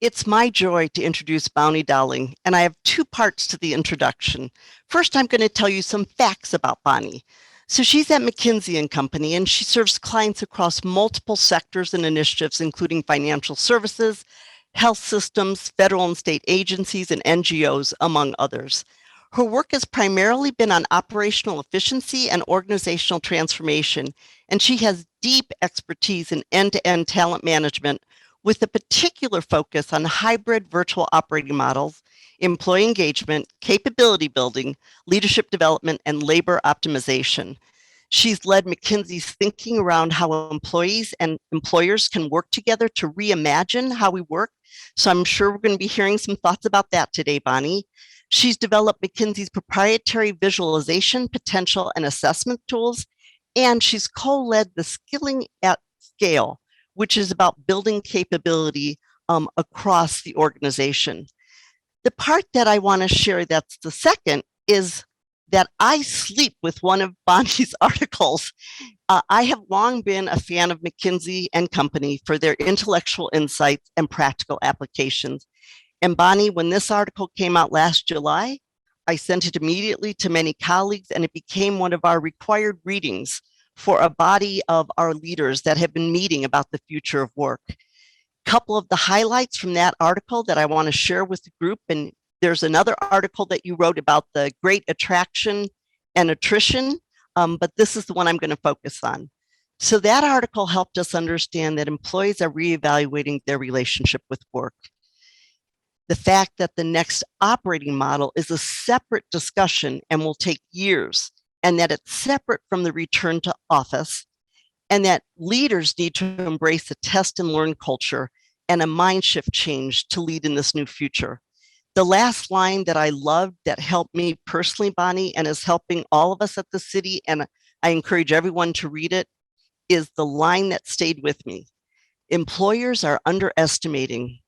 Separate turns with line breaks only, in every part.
It's my joy to introduce Bonnie Dowling, and I have two parts to the introduction. First, I'm going to tell you some facts about Bonnie. So she's at McKinsey and Company, and she serves clients across multiple sectors and initiatives, including financial services, health systems, federal and state agencies, and NGOs, among others. Her work has primarily been on operational efficiency and organizational transformation, and she has deep expertise in end-to-end talent management with a particular focus on hybrid virtual operating models, employee engagement, capability building, leadership development, and labor optimization. She's led McKinsey's thinking around how employees and employers can work together to reimagine how we work. So I'm sure we're going to be hearing some thoughts about that today, Bonnie. She's developed McKinsey's proprietary visualization, potential, and assessment tools, and she's co-led the Skilling at Scale, which is about building capability across the organization. The part that I want to share that's the second is that I sleep with one of Bonnie's articles. I have long been a fan of McKinsey and Company for their intellectual insights and practical applications. And Bonnie, when this article came out last July, I sent it immediately to many colleagues, and it became one of our required readings for a body of our leaders that have been meeting about the future of work. A couple of the highlights from that article that I want to share with the group, and there's another article that you wrote about the great attraction and attrition, but this is the one I'm going to focus on. So that article helped us understand that employees are reevaluating their relationship with work. The fact that the next operating model is a separate discussion and will take years, and that it's separate from the return to office, and that leaders need to embrace a test and learn culture and a mind shift change to lead in this new future. The last line that I loved that helped me personally, Bonnie, and is helping all of us at the city, and I encourage everyone to read it, is the line that stayed with me. Employers are underestimating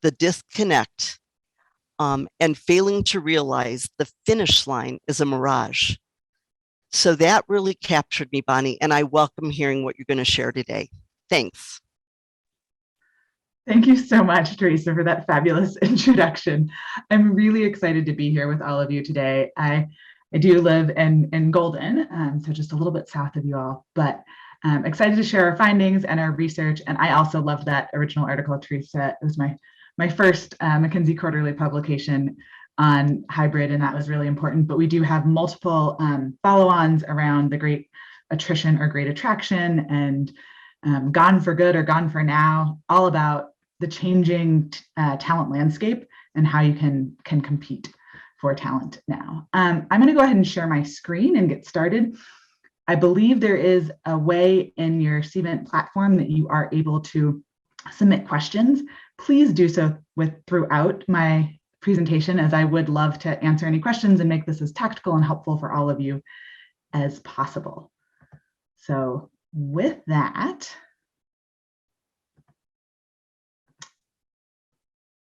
the disconnect and failing to realize the finish line is a mirage. So that really captured me, Bonnie, and I welcome hearing what you're going to share today. Thanks.
Thank you so much, Teresa, for that fabulous introduction. I'm really excited to be here with all of you today. I do live in Golden, so just a little bit south of you all, but I'm excited to share our findings and our research. And I also loved that original article, Teresa. It was my first McKinsey quarterly publication on hybrid, and that was really important. But we do have multiple follow-ons around the great attrition or great attraction, and gone for good or gone for now, all about the changing talent landscape and how you can compete for talent now. I'm going to go ahead and share my screen and get started. I believe there is a way in your Cvent platform that you are able to submit questions. Please do so throughout my presentation, as I would love to answer any questions and make this as tactical and helpful for all of you as possible. So with that,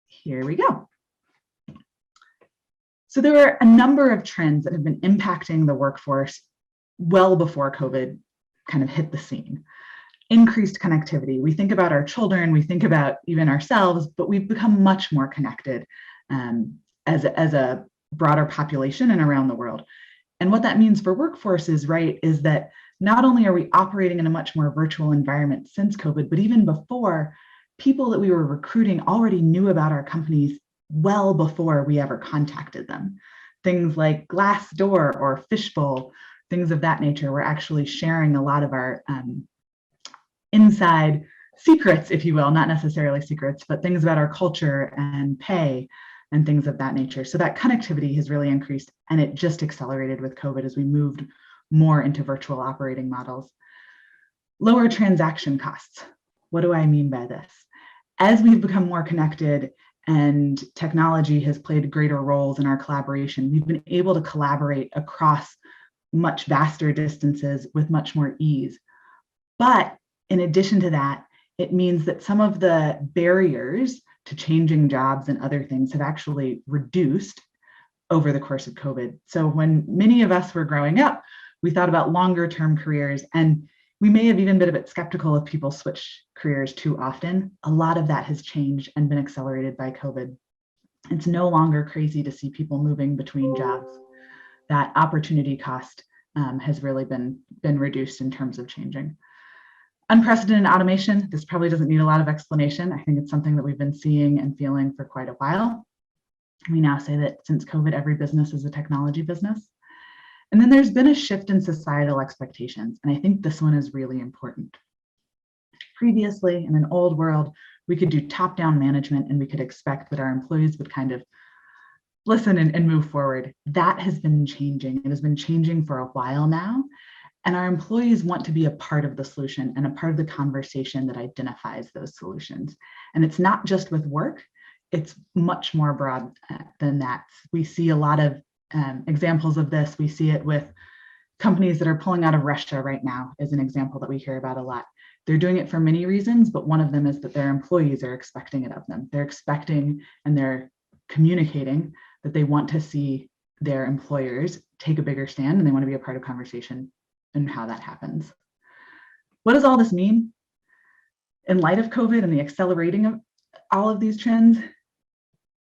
here we go. So there are a number of trends that have been impacting the workforce well before COVID kind of hit the scene. Increased connectivity. We think about our children, we think about even ourselves, but we've become much more connected as a broader population and around the world. And what that means for workforces, right, is that not only are we operating in a much more virtual environment since COVID, but even before, people that we were recruiting already knew about our companies well before we ever contacted them. Things like Glassdoor or Fishbowl, things of that nature, were actually sharing a lot of our inside secrets, if you will, not necessarily secrets, but things about our culture and pay and things of that nature. So that connectivity has really increased, and it just accelerated with COVID as we moved more into virtual operating models. Lower transaction costs. What do I mean by this? As we've become more connected and technology has played greater roles in our collaboration, we've been able to collaborate across much vaster distances with much more ease. But in addition to that, it means that some of the barriers to changing jobs and other things have actually reduced over the course of COVID. So when many of us were growing up, we thought about longer term careers, and We may have even been a bit skeptical if people switch careers too often. A lot of that has changed and been accelerated by COVID. It's no longer crazy to see people moving between jobs. That opportunity cost has really been reduced in terms of changing. Unprecedented automation, this probably doesn't need a lot of explanation. I think it's something that we've been seeing and feeling for quite a while. We now say that since COVID, every business is a technology business. And then there's been a shift in societal expectations, and I think this one is really important. Previously, in an old world, we could do top-down management and we could expect that our employees would kind of listen and move forward. That has been changing. It has been changing for a while now, and our employees want to be a part of the solution and a part of the conversation that identifies those solutions. And it's not just with work, it's much more broad than that. We see a lot of examples of this. We see it with companies that are pulling out of Russia right now, is an example that we hear about a lot. They're doing it for many reasons, but one of them is that their employees are expecting it of them. They're expecting and they're communicating that they want to see their employers take a bigger stand and they want to be a part of conversation and how that happens. What does all this mean? In light of COVID and the accelerating of all of these trends,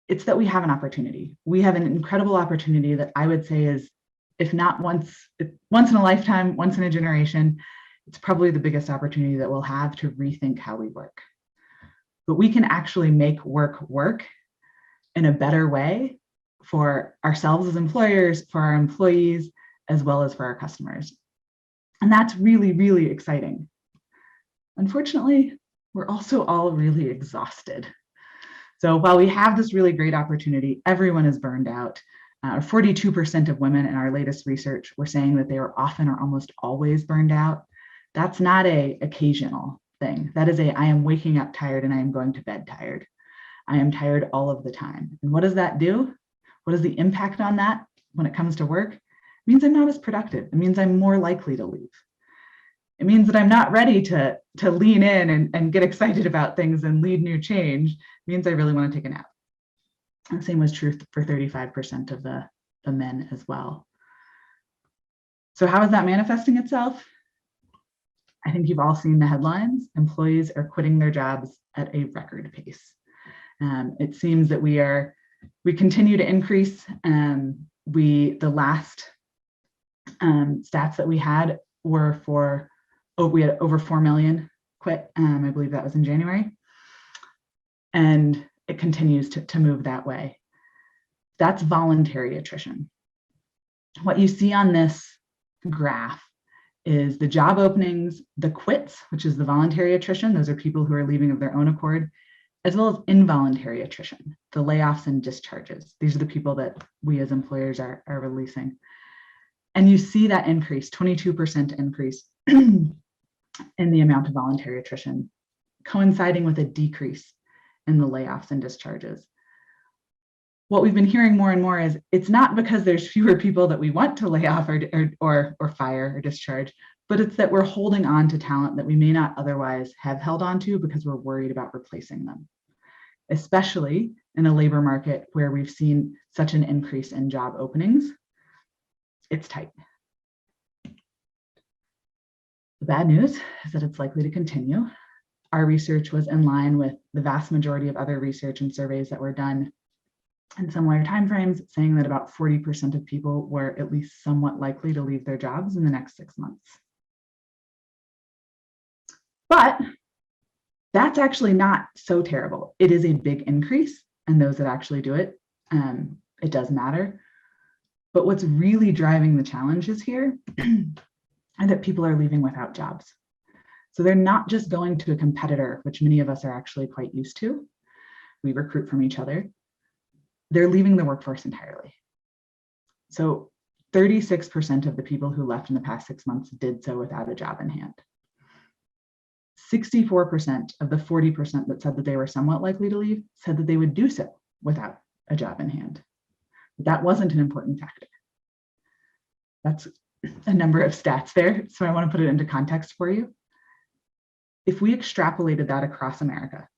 it's that we have an opportunity. We have an incredible opportunity that I would say is, if not once in a lifetime, once in a generation, it's probably the biggest opportunity that we'll have to rethink how we work. But we can actually make work in a better way for ourselves as employers, for our employees, as well as for our customers. And that's really, really exciting. Unfortunately, we're also all really exhausted. So while we have this really great opportunity, everyone is burned out. 42% of women in our latest research were saying that they were often or almost always burned out. That's not an occasional thing. That is I am waking up tired and I am going to bed tired. I am tired all of the time. And what does that do? What is the impact on that when it comes to work? It means I'm not as productive. It means I'm more likely to leave. It means that I'm not ready to lean in and get excited about things and lead new change. It means I really want to take a nap. And the same was true for 35% of the men as well. So how is that manifesting itself? I think you've all seen the headlines. Employees are quitting their jobs at a record pace. It seems that we continue to increase. The last stats that we had were we had over 4 million quit. I believe that was in January. And it continues to move that way. That's voluntary attrition. What you see on this graph is the job openings, the quits, which is the voluntary attrition. Those are people who are leaving of their own accord, as well as involuntary attrition, the layoffs and discharges. These are the people that we as employers are releasing. And you see that increase, 22% increase in the amount of voluntary attrition, coinciding with a decrease in the layoffs and discharges. What we've been hearing more and more is it's not because there's fewer people that we want to lay off or fire or discharge, but it's that we're holding on to talent that we may not otherwise have held on to because we're worried about replacing them, especially in a labor market where we've seen such an increase in job openings. It's tight. The bad news is that it's likely to continue. Our research was in line with the vast majority of other research and surveys that were done in similar timeframes, saying that about 40% of people were at least somewhat likely to leave their jobs in the next 6 months. But that's actually not so terrible. It is a big increase, and those that actually do it, it does matter. But what's really driving the challenges here are that people are leaving without jobs. So they're not just going to a competitor, which many of us are actually quite used to. We recruit from each other. They're leaving the workforce entirely. So 36% of the people who left in the past 6 months did so without a job in hand. 64% of the 40% that said that they were somewhat likely to leave said that they would do so without a job in hand. But that wasn't an important factor. That's a number of stats there, so I want to put it into context for you. If we extrapolated that across America,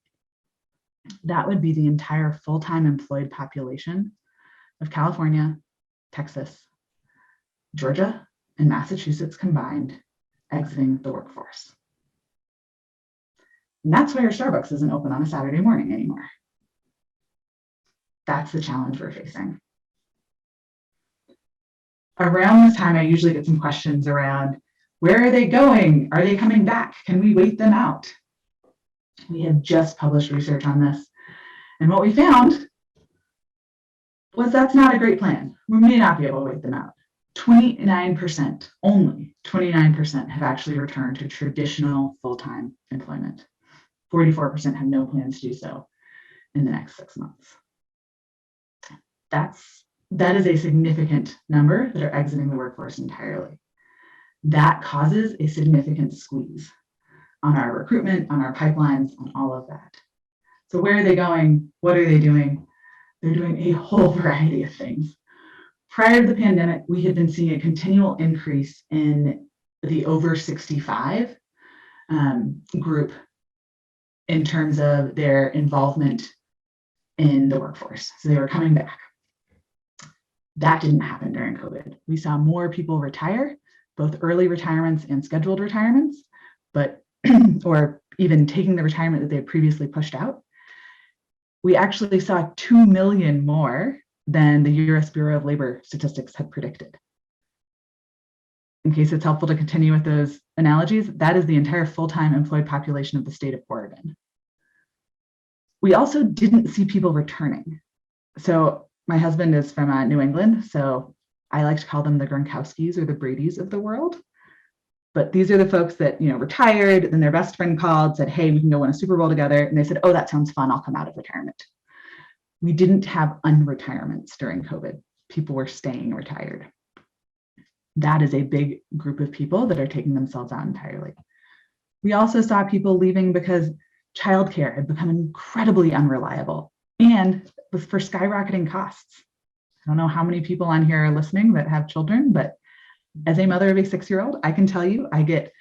that would be the entire full-time employed population of California, Texas, Georgia, and Massachusetts combined exiting the workforce. And that's why our Starbucks isn't open on a Saturday morning anymore. That's the challenge we're facing. Around this time, I usually get some questions around, where are they going? Are they coming back? Can we wait them out? We had just published research on this. And what we found was that's not a great plan. We may not be able to wait them out. 29%, only 29% have actually returned to traditional full-time employment. 44% have no plans to do so in the next 6 months. That is a significant number that are exiting the workforce entirely. That causes a significant squeeze on our recruitment, on our pipelines, on all of that. So where are they going? What are they doing? They're doing a whole variety of things. Prior to the pandemic, we had been seeing a continual increase in the over 65 group in terms of their involvement in the workforce. So they were coming back. That didn't happen during COVID. We saw more people retire, both early retirements and scheduled retirements, but or even taking the retirement that they had previously pushed out. We actually saw 2 million more than the US Bureau of Labor Statistics had predicted. In case it's helpful to continue with those analogies, that is the entire full-time employed population of the state of Oregon. We also didn't see people returning. So my husband is from New England, so I like to call them the Gronkowskis or the Bradys of the world. But these are the folks that, retired, then their best friend called, said, hey, we can go win a Super Bowl together. And they said, oh, that sounds fun. I'll come out of retirement. We didn't have unretirements during COVID. People were staying retired. That is a big group of people that are taking themselves out entirely. We also saw people leaving because childcare had become incredibly unreliable and for skyrocketing costs. I don't know how many people on here are listening that have children, but as a mother of a 6-year-old, I can tell you, I get,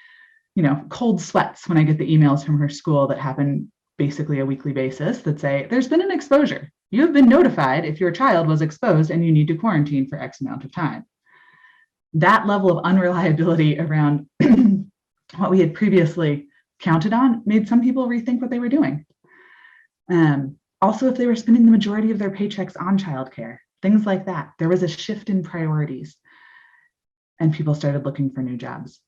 cold sweats when I get the emails from her school that happen basically a weekly basis that say, there's been an exposure. You have been notified if your child was exposed and you need to quarantine for X amount of time. That level of unreliability around what we had previously counted on made some people rethink what they were doing. Also, if they were spending the majority of their paychecks on childcare, things like that, there was a shift in priorities and people started looking for new jobs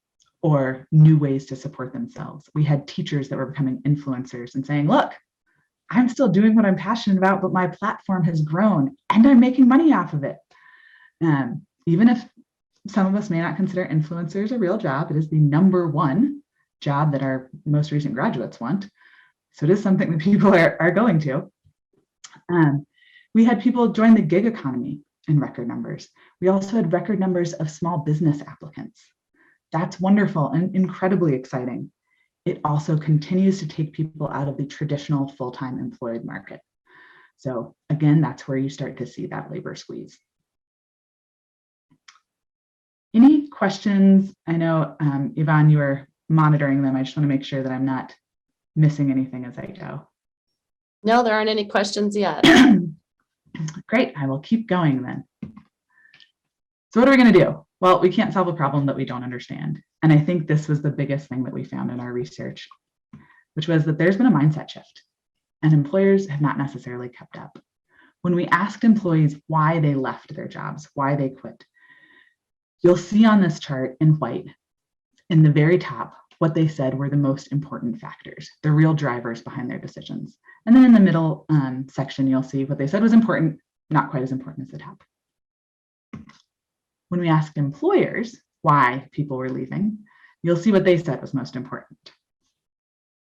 or new ways to support themselves. We had teachers that were becoming influencers and saying, look, I'm still doing what I'm passionate about, but my platform has grown and I'm making money off of it. Even if some of us may not consider influencers a real job, it is the #1 job that our most recent graduates want. So it is something that people are going to. We had people join the gig economy in record numbers. We also had record numbers of small business applicants. That's wonderful and incredibly exciting. It also continues to take people out of the traditional full-time employed market. So again, that's where you start to see that labor squeeze. Any questions? I know, Yvonne, you are monitoring them. I just want to make sure that I'm not missing anything as I go.
No, there aren't any questions yet.
Great, I will keep going then. So what are we going to do? Well, we can't solve a problem that we don't understand. And I think this was the biggest thing that we found in our research, which was that there's been a mindset shift and employers have not necessarily kept up. When we asked employees why they left their jobs, why they quit, you'll see on this chart in white, in the very top, what they said were the most important factors, the real drivers behind their decisions. And then in the middle section, you'll see what they said was important, not quite as important as the top. When we asked employers why people were leaving, you'll see what they said was most important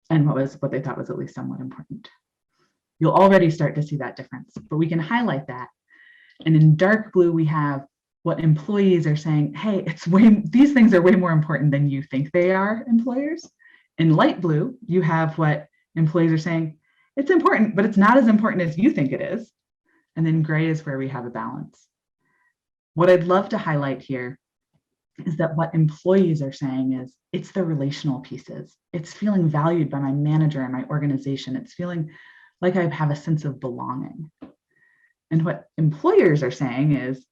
and what they thought was at least somewhat important. You'll already start to see that difference, but we can highlight that. And in dark blue, we have what employees are saying, hey, these things are way more important than you think they are, employers. In light blue, you have what employees are saying, it's important, but it's not as important as you think it is. And then gray is where we have a balance. What I'd love to highlight here is that what employees are saying is it's the relational pieces. It's feeling valued by my manager and my organization. It's feeling like I have a sense of belonging. And what employers are saying is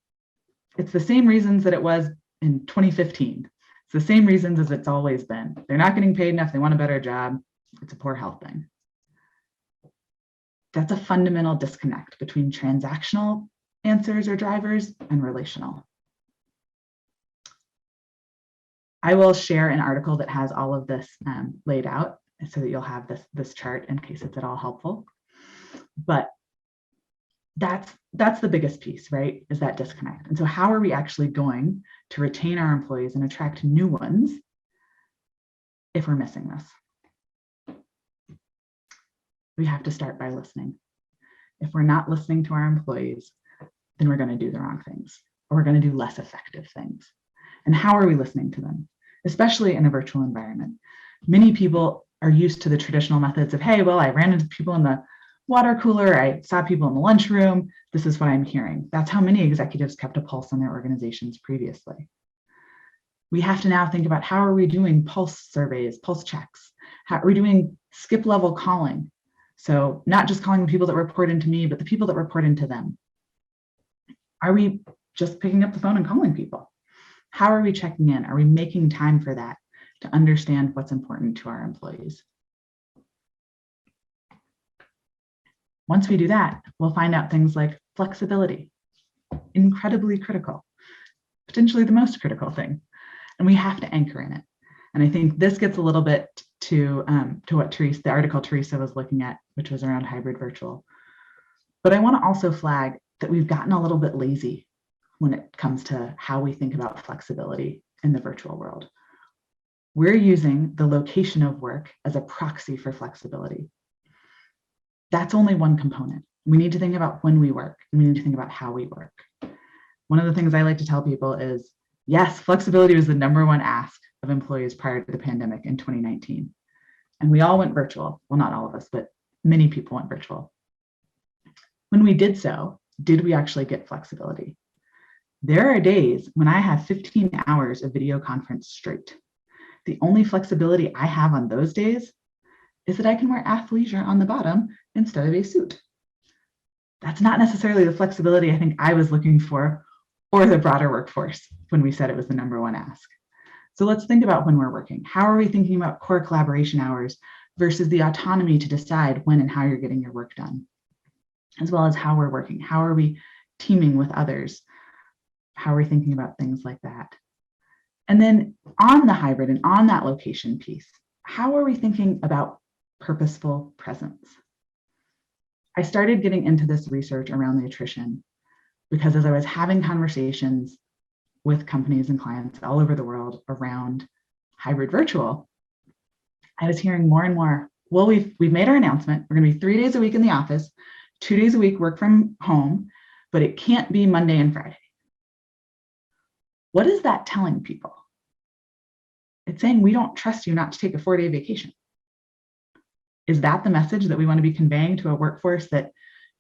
it's the same reasons that it was in 2015. It's the same reasons as it's always been. They're not getting paid enough. They want a better job. It's a poor health thing. That's a fundamental disconnect between transactional answers or drivers and relational. I will share an article that has all of this laid out so that you'll have this chart in case it's at all helpful. But that's the biggest piece, right? Is that disconnect. And so how are we actually going to retain our employees and attract new ones if we're missing this? We have to start by listening. If we're not listening to our employees, then we're going to do the wrong things, or we're going to do less effective things. And how are we listening to them? Especially in a virtual environment. Many people are used to the traditional methods of, hey, well, I ran into people in the water cooler, I saw people in the lunchroom, this is what I'm hearing. That's how many executives kept a pulse on their organizations previously. We have to now think about how are we doing pulse surveys, pulse checks? How are we doing skip level calling? So not just calling the people that report into me, but the people that report into them. Are we just picking up the phone and calling people? How are we checking in? Are we making time for that to understand what's important to our employees? Once we do that, we'll find out things like flexibility, incredibly critical, potentially the most critical thing. And we have to anchor in it. And I think this gets a little bit to what the article Teresa was looking at, which was around hybrid virtual. But I want to also flag that we've gotten a little bit lazy when it comes to how we think about flexibility in the virtual world. We're using the location of work as a proxy for flexibility. That's only one component. We need to think about when we work, and we need to think about how we work. One of the things I like to tell people is, yes, flexibility was the #1 ask of employees prior to the pandemic in 2019. And we all went virtual. Well, not all of us, but many people went virtual. When we did so, did we actually get flexibility? There are days when I have 15 hours of video conference straight. The only flexibility I have on those days is that I can wear athleisure on the bottom instead of a suit. That's not necessarily the flexibility I think I was looking for, or the broader workforce when we said it was the #1 ask. So let's think about when we're working. How are we thinking about core collaboration hours versus the autonomy to decide when and how you're getting your work done, as well as how we're working? How are we teaming with others? How are we thinking about things like that? And then on the hybrid and on that location piece, how are we thinking about purposeful presence? I started getting into this research around the attrition because as I was having conversations with companies and clients all over the world around hybrid virtual, I was hearing more and more, well, we've made our announcement. We're going to be 3 days a week in the office, 2 days a week work from home, but it can't be Monday and Friday. What is that telling people? It's saying we don't trust you not to take a 4-day vacation. Is that the message that we want to be conveying to a workforce that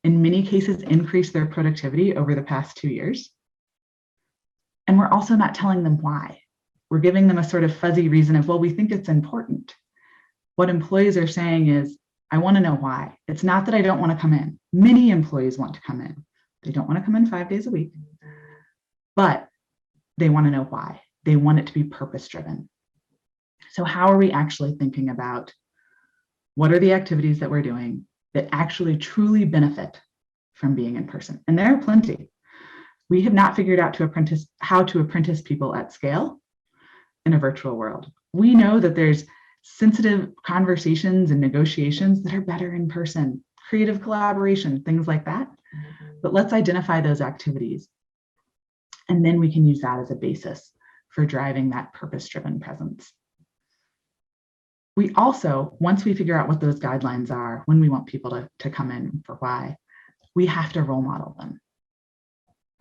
in many cases increased their productivity over the past 2 years? And we're also not telling them why. We're giving them a sort of fuzzy reason of, well, we think it's important. What employees are saying is, I want to know why. It's not that I don't want to come in. Many employees want to come in. They don't want to come in 5 days a week, but they want to know why. They want it to be purpose-driven. So how are we actually thinking about what are the activities that we're doing that actually truly benefit from being in person? And there are plenty. We have not figured out how to apprentice people at scale in a virtual world. We know that there's sensitive conversations and negotiations that are better in person, creative collaboration, things like that. But let's identify those activities. And then we can use that as a basis for driving that purpose-driven presence. We also, once we figure out what those guidelines are, when we want people to come in for why, we have to role model them.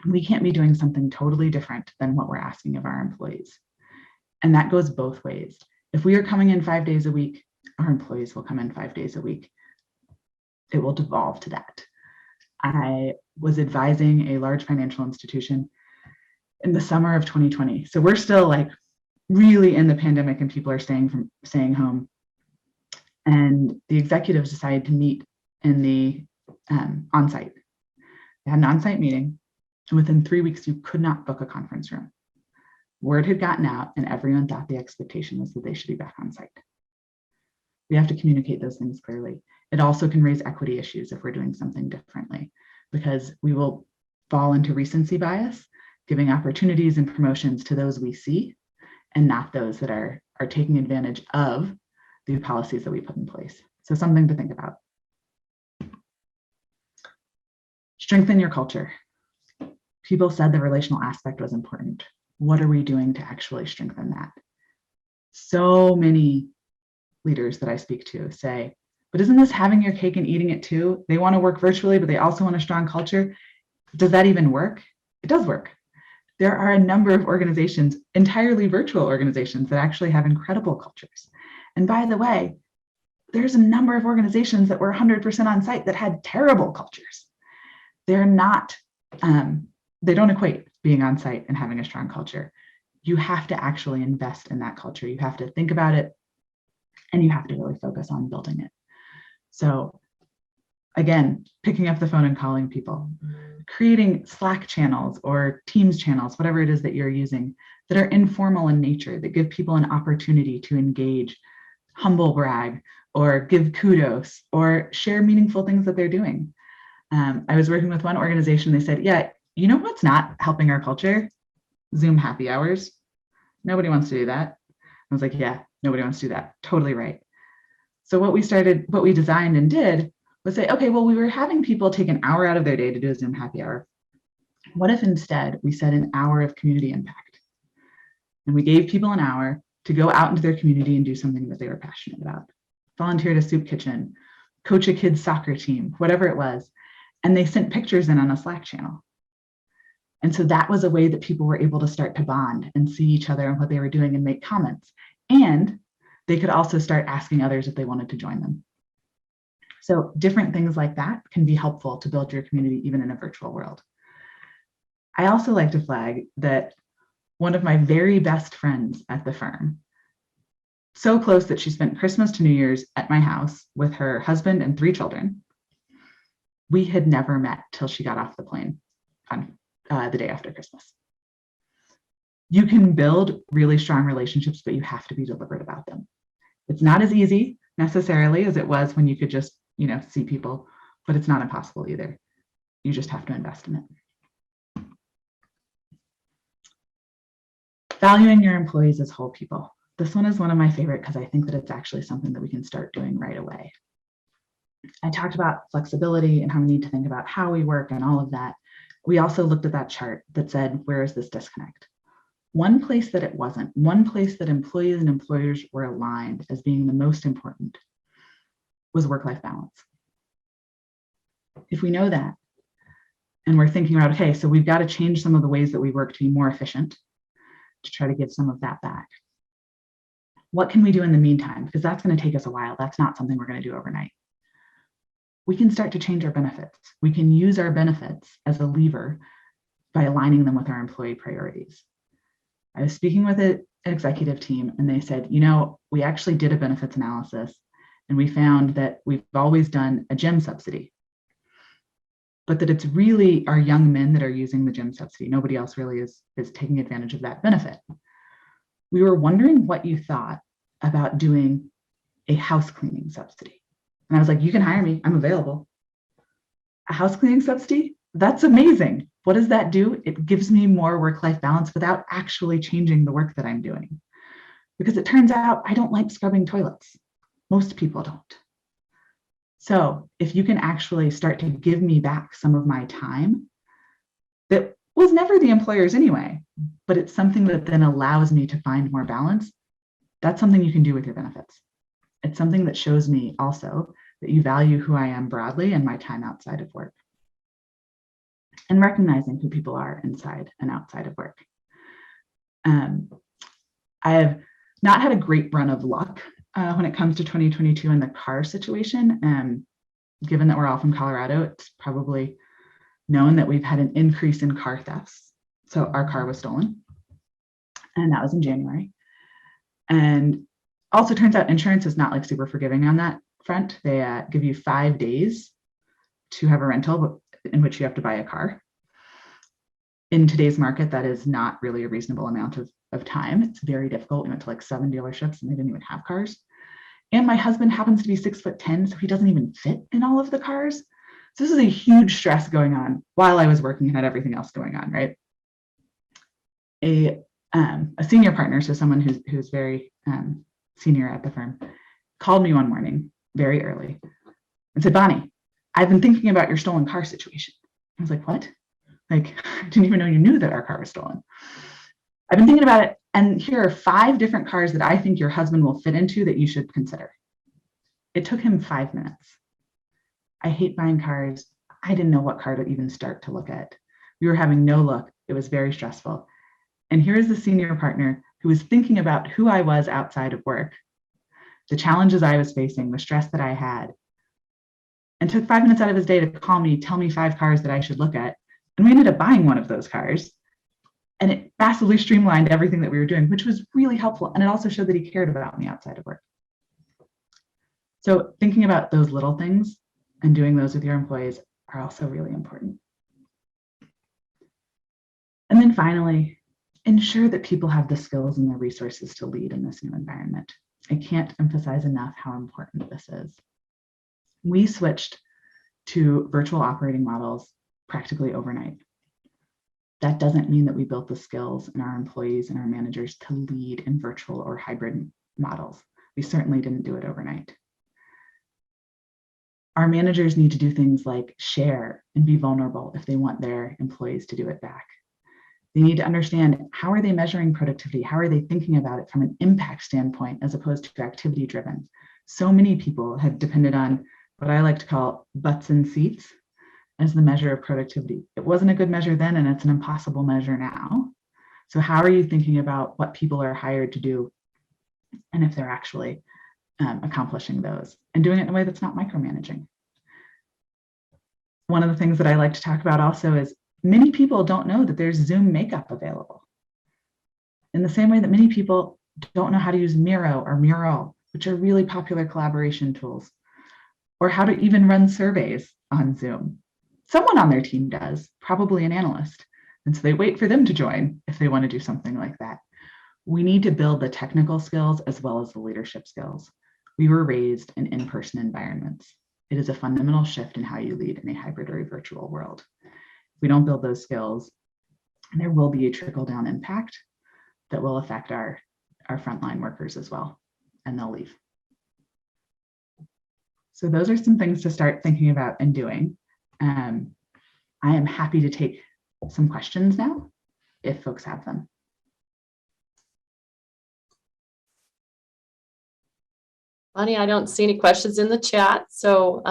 We can't be doing something totally different than what we're asking of our employees. And that goes both ways. If we are coming in 5 days a week, our employees will come in 5 days a week. It will devolve to that. I was advising a large financial institution in the summer of 2020. So we're still like really in the pandemic and people are staying home. And the executives decided to meet in the on-site. They had an on-site meeting, and within 3 weeks, you could not book a conference room. Word had gotten out and everyone thought the expectation was that they should be back on site. We have to communicate those things clearly. It also can raise equity issues if we're doing something differently, because we will fall into recency bias, giving opportunities and promotions to those we see and not those that are taking advantage of the policies that we put in place. So something to think about. Strengthen your culture. People said the relational aspect was important. What are we doing to actually strengthen that? So many leaders that I speak to say, but isn't this having your cake and eating it too? They want to work virtually, but they also want a strong culture. Does that even work? It does work. There are a number of organizations, entirely virtual organizations, that actually have incredible cultures. And by the way, there's a number of organizations that were 100% on site that had terrible cultures. They're not, they don't equate being on site and having a strong culture. You have to actually invest in that culture. You have to think about it, and you have to really focus on building it. So again, picking up the phone and calling people, creating Slack channels or Teams channels, whatever it is that you're using, that are informal in nature, that give people an opportunity to engage, humble brag, or give kudos, or share meaningful things that they're doing. I was working with one organization. They said, yeah, you know what's not helping our culture? Zoom happy hours. Nobody wants to do that. I was like, yeah, nobody wants to do that. Totally right. So what we designed and did was say, okay, well, we were having people take an hour out of their day to do a Zoom happy hour. What if instead we set an hour of community impact? And we gave people an hour to go out into their community and do something that they were passionate about. Volunteer at a soup kitchen, coach a kid's soccer team, whatever it was. And they sent pictures in on a Slack channel. And so that was a way that people were able to start to bond and see each other and what they were doing and make comments. And they could also start asking others if they wanted to join them. So different things like that can be helpful to build your community even in a virtual world. I also like to flag that one of my very best friends at the firm, so close that she spent Christmas to New Year's at my house with her husband and 3 children. We had never met till she got off the plane on the day after Christmas. You can build really strong relationships, but you have to be deliberate about them. It's not as easy necessarily as it was when you could just, see people, but it's not impossible either. You just have to invest in it. Valuing your employees as whole people. This one is one of my favorite because I think that it's actually something that we can start doing right away. I talked about flexibility and how we need to think about how we work and all of that. We also looked at that chart that said, where is this disconnect? One place that it wasn't, one place that employees and employers were aligned as being the most important was work-life balance. If we know that, and we're thinking about, okay, so we've got to change some of the ways that we work to be more efficient, to try to give some of that back. What can we do in the meantime? Because that's going to take us a while. That's not something we're going to do overnight. We can start to change our benefits. We can use our benefits as a lever by aligning them with our employee priorities. I was speaking with an executive team and they said, we actually did a benefits analysis and we found that we've always done a gym subsidy, but that it's really our young men that are using the gym subsidy. Nobody else really is taking advantage of that benefit. We were wondering what you thought about doing a house cleaning subsidy. And I was like, you can hire me, I'm available. A house cleaning subsidy? That's amazing. What does that do? It gives me more work-life balance without actually changing the work that I'm doing. Because it turns out I don't like scrubbing toilets. Most people don't. So if you can actually start to give me back some of my time that was never the employer's anyway, but it's something that then allows me to find more balance, that's something you can do with your benefits. It's something that shows me also that you value who I am broadly and my time outside of work. And recognizing who people are inside and outside of work. I have not had a great run of luck when it comes to 2022 in the car situation. Given that we're all from Colorado, it's probably known that we've had an increase in car thefts. So our car was stolen, and that was in January. And also turns out insurance is not like super forgiving on that front. They give you 5 days to have a rental in which you have to buy a car. In today's market, that is not really a reasonable amount of of time. It's very difficult. We went to like 7 dealerships and they didn't even have cars. And my husband happens to be 6'10", so he doesn't even fit in all of the cars. So this is a huge stress going on while I was working and had everything else going on, right? A senior partner, so someone who's very senior at the firm, called me one morning very early and said, Bonnie, I've been thinking about your stolen car situation. I was like, what? Like, I didn't even know you knew that our car was stolen. I've been thinking about it, and here are 5 different cars that I think your husband will fit into that you should consider. It took him 5 minutes. I hate buying cars. I didn't know what car to even start to look at. We were having no luck. It was very stressful. And here's the senior partner who was thinking about who I was outside of work, the challenges I was facing, the stress that I had, and took 5 minutes out of his day to call me, tell me 5 cars that I should look at. And we ended up buying one of those cars. And it massively streamlined everything that we were doing, which was really helpful. And it also showed that he cared about me outside of work. So thinking about those little things and doing those with your employees are also really important. And then finally, ensure that people have the skills and the resources to lead in this new environment. I can't emphasize enough how important this is. We switched to virtual operating models practically overnight. That doesn't mean that we built the skills in our employees and our managers to lead in virtual or hybrid models. We certainly didn't do it overnight. Our managers need to do things like share and be vulnerable if they want their employees to do it back. They need to understand, how are they measuring productivity? How are they thinking about it from an impact standpoint as opposed to activity driven? So many people have depended on what I like to call butts and seats as the measure of productivity. It wasn't a good measure then, and it's an impossible measure now. So how are you thinking about what people are hired to do and if they're actually accomplishing those and doing it in a way that's not micromanaging? One of the things that I like to talk about also is many people don't know that there's Zoom makeup available. In the same way that many people don't know how to use Miro or Mural, which are really popular collaboration tools, or how to even run surveys on Zoom. Someone on their team does, probably an analyst. And so they wait for them to join if they want to do something like that. We need to build the technical skills as well as the leadership skills. We were raised in in-person environments. It is a fundamental shift in how you lead in a hybrid or a virtual world. If we don't build those skills, there will be a trickle-down impact that will affect our frontline workers as well, and they'll leave. So those are some things to start thinking about and doing. I am happy to take some questions now, if folks have them.
Bonnie, I don't see any questions in the chat. So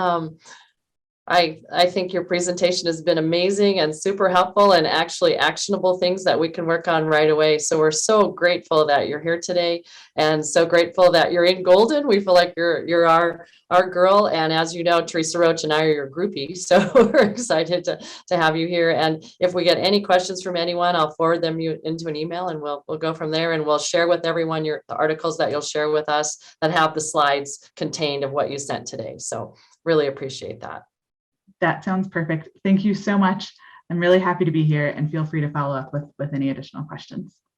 I think your presentation has been amazing and super helpful and actually actionable things that we can work on right away. So we're so grateful that you're here today and so grateful that you're in Golden. We feel like you're our girl. And as you know, Teresa Roach and I are your groupie. So we're excited to have you here. And if we get any questions from anyone, I'll forward them into an email and we'll go from there, and we'll share with everyone the articles that you'll share with us that have the slides contained of what you sent today. So really appreciate that.
That sounds perfect. Thank you so much. I'm really happy to be here, and feel free to follow up with any additional questions.